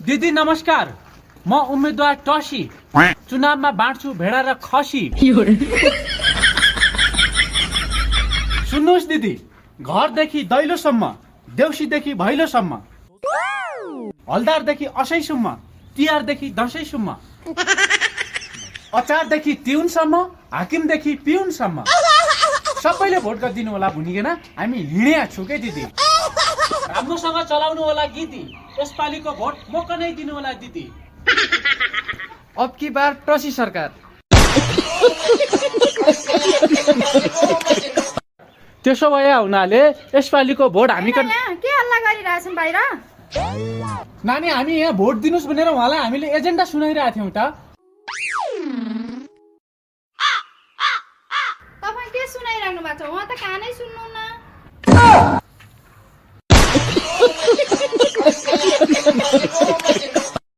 दिदी नमस्कार, म उम्मेदवार टसी। चुनावमा बाँड्छु भेडा र खसी। सुन्नुहोस् दिदी, घरदेखि दैलोसम्म, देउसीदेखि भैलोसम्म, हलदारदेखि असैसम्म, तिहारदेखि दसैँसम्म, अचारदेखि तिउनसम्म, हाकिमदेखि पिउनसम्म सबैले भोट गरिदिनु होला भनिकन हामी हिँडेका छु के दिदी। राम्रोसँग चलाउनु होला दिदी, यसपालिको भोट मौका नै दिनु होला दिदी। अब की बार टसी सरकार। त्यसो भए हुनाले यसपालिको भोट हामी के हल्ला गरिरहेछन् बाहिर? नानी, हामी यहाँ भोट दिनुहोस् भनेर उहाँलाई हामीले एजेन्डा सुनाइरहेको थियौँ त। तपाईँ के सुनाइराख्नु भएको छ? उहाँ त कानै सुन्नु न।